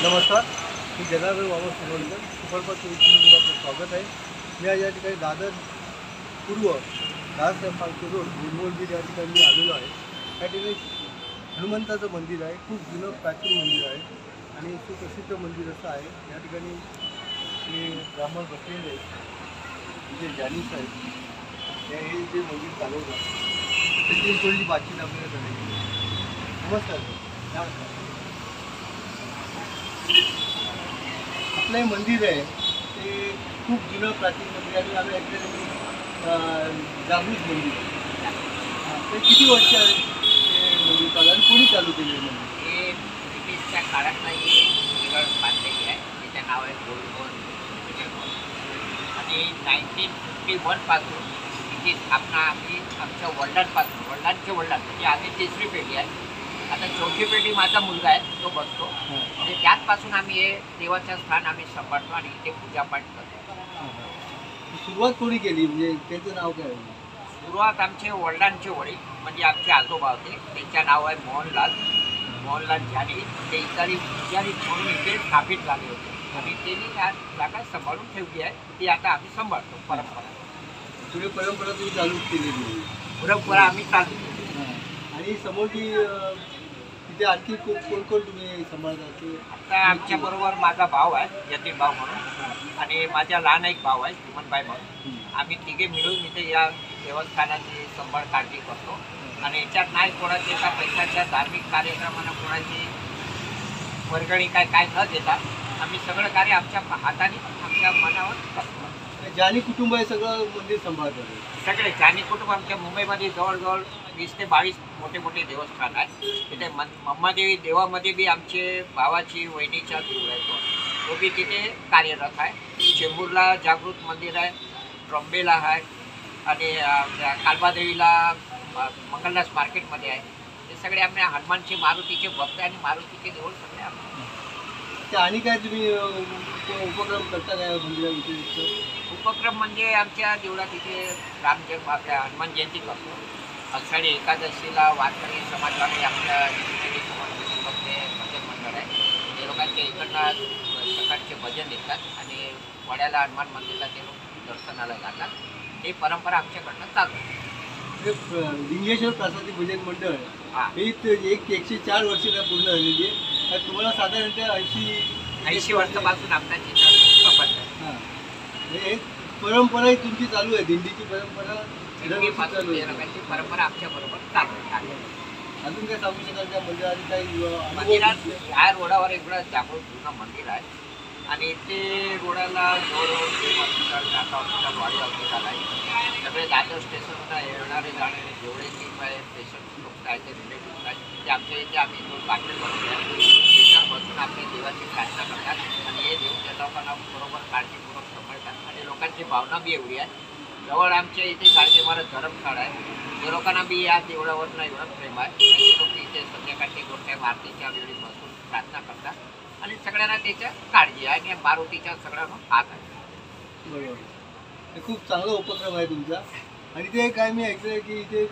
नमस्कार, मी जनार्दन बाबा शिरोडकर सुपरफास्ट 24 मध्ये आपलं स्वागत आहे. मी आज या ठिकाणी दादर पूर्व दास रोड गुलमोलबीड या ठिकाणी मी आलेलो आहे. या ठिकाणी हनुमंताचं मंदिर आहे. खूप जुनं प्राचीन मंदिर आहे आणि सुप्रसिद्ध मंदिर असं आहे. या ठिकाणी हे ब्राह्मण बसलेले आहेत, जे जानीस आहेत, हे जे मंदिर चालवतात त्याची थोडीशी बातचीत आपल्याला करायची. नमस्कार सर. नमस्कार. आपलं हे मंदिर आहे ते खूप जुनं प्राचीन मंदिर आहे. आम्ही ऐकलेलं जागृत मंदिर ते किती वर्ष आहे ते मंदिर चालू आणि कोणी चालू केलेलं मंदिर? हे ब्रिटिशच्या काळात हे मंदिर बांधलेली आहे. त्याचं नाव आहे गोल्डन आणि 1951 पासून तिची स्थापना आम्ही आमच्या वडिलांच्या म्हणजे आम्ही तिसरी पिढी आहे. आता चौथी पिढी माझा मुलगा आहे, तो बसतो आणि त्याचपासून आम्ही हे देवाचं स्थान आम्ही सांभाळतो आणि इथे पूजापाठ करतो. सुरुवात कोणी केली, म्हणजे त्याचं नाव काय? सुरुवात आमचे वडिलांचे वडील म्हणजे आमचे आजोबा होते, त्यांचं नाव आहे मोहनलाल जानी. ते इतर पुजारी म्हणून इथे स्थापित झाले होते आणि त्यांनी त्या जागा सांभाळून ठेवली आहे. ती आता आम्ही सांभाळतो. पुढे परंपरा तुम्ही चालू केलेली? परंपरा आम्ही चालू केली. आणि समोरची तिथे आणखी कोण कोण तुम्ही सांभाळता? आता आमच्या बरोबर माझा भाऊ आहे, यतीन भाऊ म्हणून, आणि माझा लहान एक भाऊ आहे सुमनबाई म्हणून. आम्ही तिघे मिळून इथे या देवस्थानाची सांभाळ काळजी करतो आणि याच्यात नाही कोणाची एका पैशाच्या धार्मिक कार्यक्रमांना कोणाची वर्गणी काय न देता आम्ही सगळं कार्य आमच्या हाताने आमच्या मनावर करतो. जानी कुटुंब आहे सगळं मंदिर सांभाळतात? सगळे जानी कुटुंब. आमच्या मुंबईमध्ये जवळजवळ 20 ते 22 मोठे देवस्थान आहे. तिथे मम्मादेवी देवामध्ये बी आमचे भावाची वहिनीचा देव आहे, तो बी तिथे कार्यरत आहे. चेंबूरला जागृत मंदिर आहे, ट्रॉम्बेला आहे आणि कालबादेवीला मंगलदास मार्केटमध्ये आहे. हे सगळे आम्ही हनुमानचे मारुतीचे भक्त आणि मारुतीचे देऊळ सगळे आम्ही. आणि काय तुम्ही उपक्रम करता काय मंदिराविषयी? उपक्रम म्हणजे आमच्या देवळात इथे आपल्या हनुमान जयंती करतो. आषाढी एकादशीला वारकरी समाजामध्ये आपल्या समाजामध्ये भजन मंडळ आहे. ते लोकांच्या इकडनं सकाळचे भजन येतात आणि वड्याला हनुमान मंदिरला ते लोक दर्शनाला जातात. ही परंपरा आमच्याकडनं चालू आहे. लिंगेश्वर प्रासादिक भजन मंडळ ही 104 वर्षाला पूर्ण झालेली आहे. तुम्हाला साधारणतः 80 वर्षापासून आपल्या चित्र पडतं. हे परंपरा ही तुमची चालू आहे, दिंडीची परंपरा चालू आहे. लोकांची परंपरा आमच्या बरोबर चालू आहे. अजून काय सांगू शकाल त्या मंदिरात? काही मंदिरात ह्या रोडावर एवढं जागृत जुनं मंदिर आहे आणि ते रोडाला जवळजवळ टाटा हॉस्पिटल, वाडी हॉस्पिटल आहे. सगळे दादर स्टेशनला येणारे जाणारे जेवढे की पेशंट लोक आहेत ते रिलेटिव्ह आहेत ते आमच्या इथे आम्ही 2 बाटले बनवले आहे. त्याच्यावर बसून आपली देवाची प्रार्थना करतात आणि हे देव त्या लोकांना बरोबर काळजीपूर्वक सांभाळतात आणि लोकांची भावना बी एवढी आहे. जवळ आमच्या इथे गाडगे महाराज धर्मशाळा आहे. त्या लोकांना बी या देवळावरनं एवढं प्रेम आहे. ते लोक इथे संध्याकाळची गोष्ट आरतीच्या वेळी बसून प्रार्थना करतात आणि सगळ्यांना त्याच्या काळजी आहे आणि मारुतीच्या सगळ्यांना हात आहे. बरोबर. हे खूप चांगला उपक्रम आहे तुमचा. आणि ते काय मी ऐकलं आहे की इथे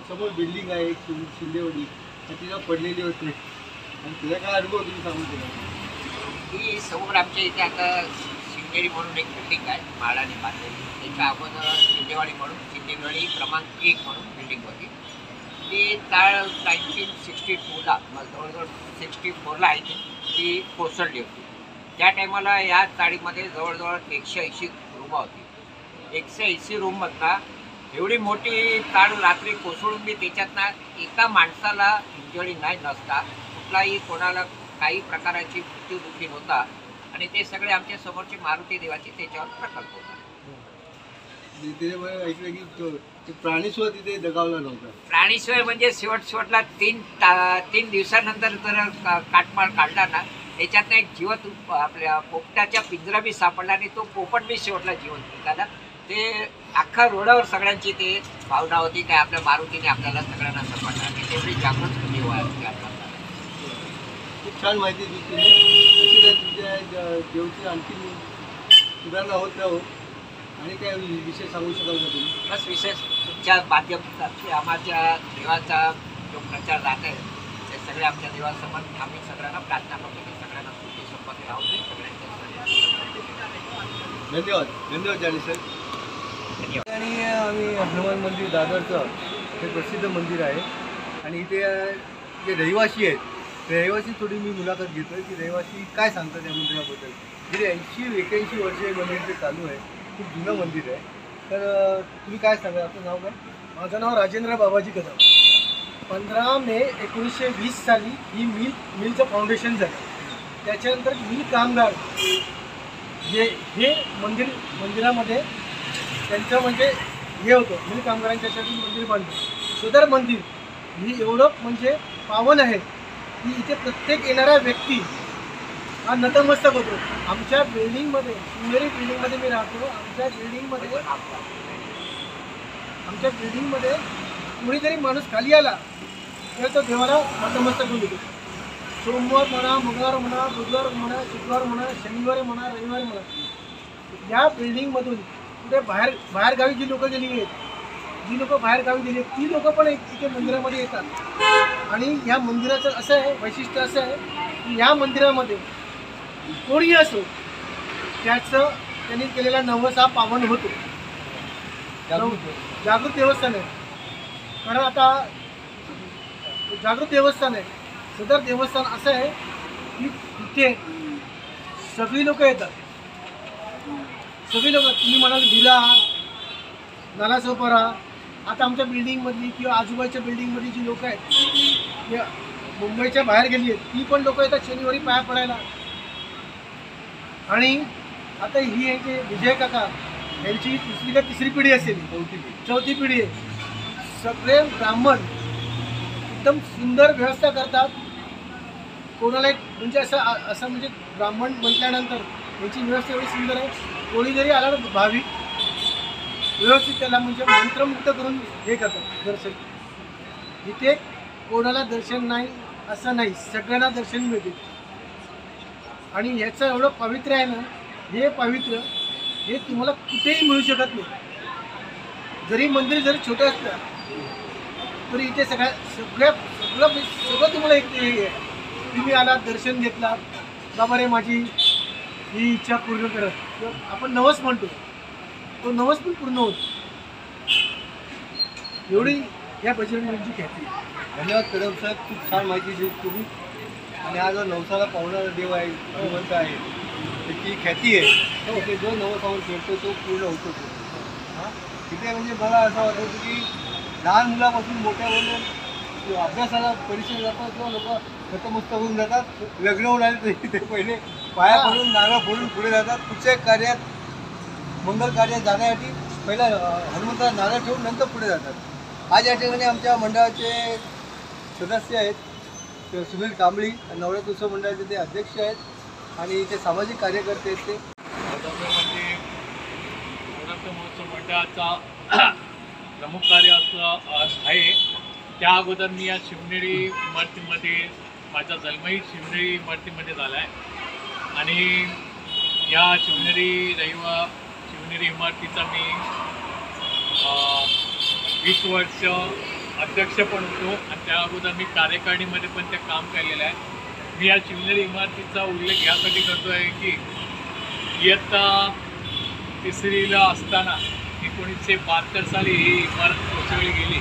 समोर बिल्डिंग आहे एक शिंदेवाडी, तिला पडलेली होती आणि तिला काय अनुभव तुम्ही सांगू शकता? ही समोर आमच्या इथे आता शिंदेवाडी म्हणून एक बिल्डिंग आहे माळाने बांधलेली. त्याच्या अगोदर शिंदेवाडी क्रमांक 1 म्हणून बिल्डिंग होती. ती 1962ला जवळजवळ 64ला आहे ती कोसळली होती. त्या टायमाला या चाळीमध्ये जवळजवळ 180 रूम होती. 180 रूममधला एवढी मोठी चाळ रात्री कोसळून बी त्याच्यातनं एका माणसाला इंजुरी नाही नसता, कुठलाही कोणाला काही प्रकाराची मृत्यूदुःखी होता आणि ते सगळे आमच्या समोरची मारुती देवाची त्याच्यावर प्रकल्प होता. ऐकलं की प्राणीस्वर तिथे दगावला नव्हता. प्राणीस्वर म्हणजे शेवटला 3 दिवसानंतर जर काटमाळ काढला ना त्याच्यात एक जिवंत आपल्या पोपटाच्या पिंजरा बी सापडला आणि तो पोपट बी शेवटला जिवंत निघाला. ते अख्खा रोडावर सगळ्यांची ते भावना होती काय आपल्या मारुतीने आपल्याला सगळ्यांना सांभाळला आणि तेवढी जागृत देव आहे. खूप छान माहिती दिली. तुमच्या देवची आणखी सुधारणा होत राहो. आणि काय विशेष सांगू शकाल का तुम्ही? बस विशेष तुमच्या माध्यमातून आमच्या देवाचा जो प्रचार जात आहे ते सगळे आमच्या देवासमोर आम्ही सगळ्यांना प्रार्थना करतो की सगळ्यांना सुखी धन्यवाद जानी सर. आणि आम्ही हनुमान मंदिर दादरचं हे प्रसिद्ध मंदिर आहे आणि इथे जे रहिवासी आहेत रहिवासी थोडी मी मुलाखत घेतो की रहिवासी काय सांगतात या मंदिराबद्दल. गेली 80-81 वर्ष हे मंदिर ते चालू आहे. खूप जुनं मंदिर आहे. तर तुम्ही काय सांगा, आपलं नाव काय? माझं नाव राजेंद्र बाबाजी कदम. 15 मे 1920 साली ही मिलचं फाउंडेशन झालं. त्याच्यानंतर मिल कामगार हे मंदिरामध्ये त्यांचं म्हणजे हे होतं, मिल कामगारांच्यासाठी मंदिर बांधलं. सदर मंदिर ही एवढं म्हणजे पावन आहे की इथे प्रत्येक येणारा व्यक्ती हा नतमस्तक होतो. आमच्या बिल्डिंगमध्ये, शिवनेरी बिल्डिंगमध्ये मी राहतो. आमच्या बिल्डिंगमध्ये कोणीतरी माणूस खाली आला तर तो देवाला नतमस्तक होऊन येतो. सोमवार म्हणा, मंगळवार म्हणा, बुधवार म्हणा, शुक्रवार म्हणा, शनिवार म्हणा, रविवार म्हणा, या बिल्डिंगमधून कुठे बाहेरगावी जी लोकं गेली आहेत, जी लोकं बाहेरगावी गेली आहेत ती लोकं पण इथे मंदिरामध्ये येतात. आणि या मंदिराचं असं आहे, वैशिष्ट्य असं आहे की या मंदिरामध्ये कोणीही असो त्याचं त्यांनी केलेला नवस हा पावन होतो. जागृत देवस्थान आहे. कारण आता जागृत देवस्थान आहे. सदर देवस्थान असं आहे की इथे सगळी लोक येतात. सगळी लोक, तुम्ही म्हणाल भिला, नालासोपारा, आता आमच्या बिल्डिंगमधली किंवा आजूबाजूच्या बिल्डिंगमधली जी लोक आहेत या मुंबईच्या बाहेर गेली आहेत ती पण लोक येतात शनिवारी पाया पडायला. आणि आता ही आहे की विजय काका यांची दुसरी का तिसरी पिढी असेल, चौथी पिढी आहे. सगळे ब्राह्मण एकदम सुंदर व्यवस्था करतात. कोणाला एक म्हणजे असं म्हणजे ब्राह्मण म्हटल्यानंतर यांची व्यवस्था एवढी सुंदर आहे. कोणी जरी आला तर भाविक व्यवस्थित त्याला म्हणजे मंत्रमुक्त करून हे करतात दर्शन. इथे कोणाला दर्शन नाही असं नाही, सगळ्यांना दर्शन मिळते. आणि याचं एवढं पवित्र आहे ना, हे पवित्र हे तुम्हाला कुठेही मिळू शकत नाही. जरी मंदिर जरी छोटं असलं तरी इथे सगळं तुम्हाला एक तुम्ही आलात, दर्शन घेतलात, बाबा रे माझी ही इच्छा पूर्ण करत, किंवा आपण नवस म्हणतो तो नवस पण पूर्ण होतो. एवढी या बजरंगबलीची ख्याती. धन्यवाद कदम साहेब, खूप छान माहिती दिली तुम्ही. आणि हा जो नवसाला पावणारा देव आहे, भगवंत आहे, त्याची ख्याती आहे. ते जो नवस आपण करतो तो पूर्ण होतो. हां, तिथे म्हणजे मला असं वाटतं की लहान मुलापासून मोठ्यापर्यंत अभ्यासाला परीक्षेला जातात किंवा लोक नतमस्तक होऊन जातात. लग्न होऊन आले तरी ते पहिले पाया पडून नारळ फोडून पुढे जातात. कुठच्याही कार्यात, मंगल कार्यात जाण्यासाठी पहिला हनुमंताला नारळ ठेवून नंतर पुढे जातात. आज या ठिकाणी आमच्या मंडळाचे सदस्य आहेत सुनील कांबळी, नवरात्र उत्सव मंडळाचे ते अध्यक्ष आहेत आणि ते सामाजिक कार्यकर्ते आहेत. ते म्हणजे नवरात्र महोत्सव मंडळाचा प्रमुख कार्य असं आहे. त्या अगोदर मी या शिवनेरी इमारतीमध्ये, माझा जन्मही शिवनेरी इमारतीमध्ये झाला आहे आणि या शिवनेरी इमारतीचा मी 20 वर्ष अध्यक्ष पण होतो आणि त्या अगोदर मी कार्यकारिणीमध्ये पण ते काम केलेलं आहे. मी या शिवनेरी इमारतीचा उल्लेख यासाठी करतो आहे की इयत्ता 3रीला असताना 1972 साली ही इमारत कोसळली गेली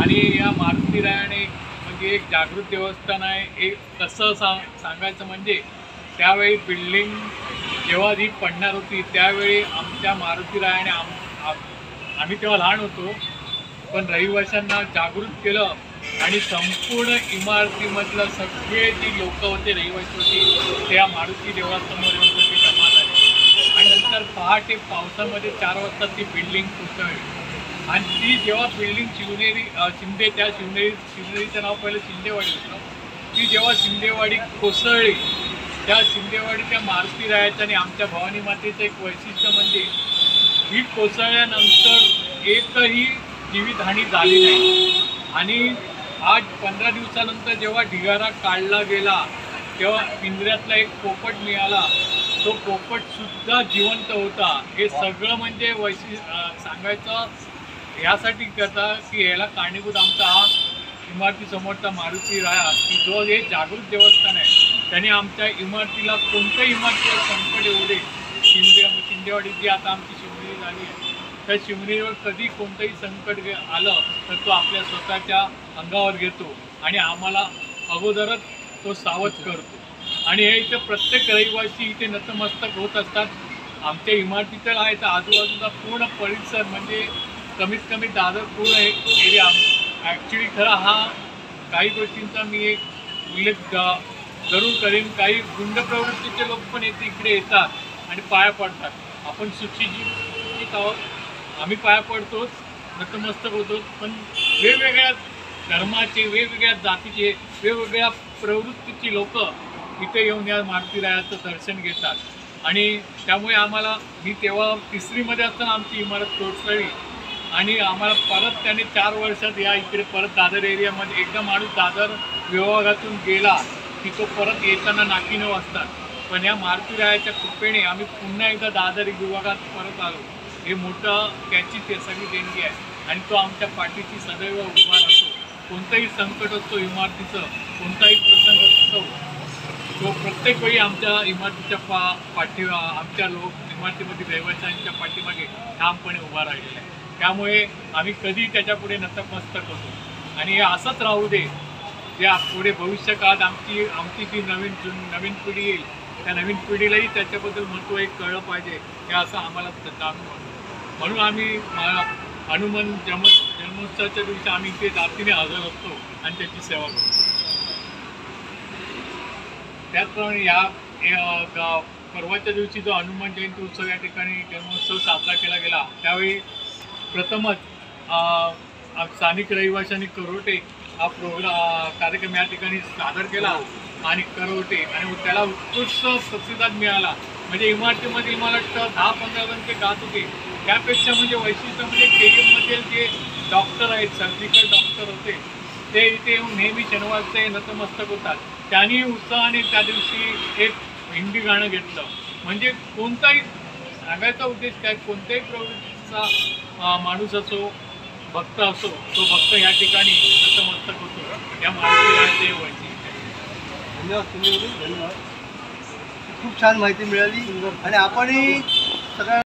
आणि या मारुतीरायाने म्हणजे एक जागृत देवस्थान आहे. एक कसं सांगायचं म्हणजे त्यावेळी बिल्डिंग जेव्हा ही पडणार होती त्यावेळी आमच्या मारुतीरायाने आम्ही तेव्हा लहान होतो पण रहिवाशांना जागृत केलं आणि संपूर्ण इमारतीमधलं सगळे जी लोक होते, रहिवासी होती, त्या मारुती देवळासमोर येऊन ते जमा झाले आणि नंतर पहाटे पावसामध्ये 4 वाजता ती बिल्डिंग कोसळली आणि ती जेव्हा बिल्डिंग शिवनेरीचं नाव पहिलं शिंदेवाडी होतं. ती जेव्हा शिंदेवाडी कोसळली, त्या शिंदेवाडीच्या मारुतीरायाचं आणि आमच्या भवानी मातेचं एक वैशिष्ट्य म्हणजे ही कोसळल्यानंतर एकही जीवितहानी झाली नाही आणि आज 15 दिवसानंतर जेव्हा ढिगारा काढला गेला तेव्हा पिंजऱ्यातला एक पोपट मिळाला. तो पोपटसुद्धा जिवंत होता. हे सगळं म्हणजे सांगायचं यासाठी करता की याला कारणीभूत आमचा हा इमारतीसमोरचा मारुती राया की जो हे जागृत देवस्थान आहे. त्याने आमच्या इमारतीला कोणत्याही इमारतीला संकट येऊ दे शिंदेवाडी जी आता आमची शिवनेरी झाली आहे, त्या शिवनेरीवर कधी कोणतंही संकट आलं तर तो आपल्या स्वतःच्या अंगावर घेतो आणि आम्हाला अगोदरच तो सावध करतो. आणि हे इथे प्रत्येक रहिवासी इथे नतमस्तक होत असतात. आमच्या इमारती तर आहेत, आजूबाजूचा पूर्ण परिसर म्हणजे कमीत कमी दादर पूर्ण एक एरिया. ॲक्च्युली खरा हा काही गोष्टींचा मी एक उल्लेख जरूर करेन. काही गुंड प्रवृत्तीचे लोक पण इकडे येतात आणि पाया पडतात. आपण सुशिक्षित आहोत, आम्ही पाया पडतोच, नतमस्तक होतो, पण वेगवेगळ्या धर्माचे, वेगवेगळ्या जातीचे, वेगवेगळ्या प्रवृत्तीची लोक इथे येऊन या मारुतीरायाचं दर्शन घेतात. आणि त्यामुळे आम्हाला, मी तेव्हा 3रीमध्ये असताना आमची इमारत कोसळली आणि आम्हाला परत त्याने 4 वर्षात या इकडे परत दादर एरियामध्ये एकदा माणूस दादर विभागातून गेला की तो परत येताना नाकीनऊ असतात. पण या मारुतीरायाच्या कृपेने आम्ही पुन्हा एकदा दादर विभागात परत आलो. हे मोठं त्याची ते सगळी देणगी आहे आणि तो आमच्या पाठीशी सदैव उभा राहतो. कोणतंही संकट असतो इमारतीचं, कोणताही प्रसंग असतो, तो प्रत्येक वेळी आमच्या इमारतीच्या आमच्या इमारतीमध्ये रहिवाशांच्या पाठीमागे ठामपणे उभा राहिलेला आहे. त्यामुळे आम्ही कधी त्याच्यापुढे नतमस्तक होतो आणि हे असंच राहू दे. जे पुढे भविष्य काळात आमची जी नवीन पिढी येईल, त्या नवीन पिढीलाही त्याच्याबद्दल महत्त्व एक कळलं पाहिजे, हे असं आम्हाला जाणून वाटतं. म्हणून आम्ही हनुमान जन्मोत्सवाच्या दिवशी आम्ही ते जातीने हजर असतो आणि त्याची सेवा करतो. त्याचप्रमाणे या परवाच्या दिवशी जो हनुमान जयंती उत्सव या ठिकाणी जन्मोत्सव साजरा केला गेला, त्यावेळी प्रथमच स्थानिक रहिवाशांनी करोटे हा कार्यक्रम या ठिकाणी सादर केला आणि करोटे आणि त्याला उत्कृष्ट प्रतिसाद मिळाला. म्हणजे इमारतीमध्ये मला वाटतं 10-15 जण ते गात होते. त्यापेक्षा म्हणजे वैशिष्ट्य म्हणजे KM जे डॉक्टर आहेत, सर्जिकल डॉक्टर होते, ते इथे येऊन नेहमी शनिवारचे नतमस्तक होतात. त्यांनी उत्साहाने त्या दिवशी एक हिंदी गाणं घेतलं. म्हणजे कोणताही सांगायचा उद्देश काय, कोणत्याही प्रवृत्तीचा माणूस असो, भक्त असो, तो भक्त या ठिकाणी नतमस्तक होतो. या मारुतीरायाचे वैशिष्ट्य आहे. धन्यवाद. खूप छान माहिती मिळाली आणि आपणही सगळ्या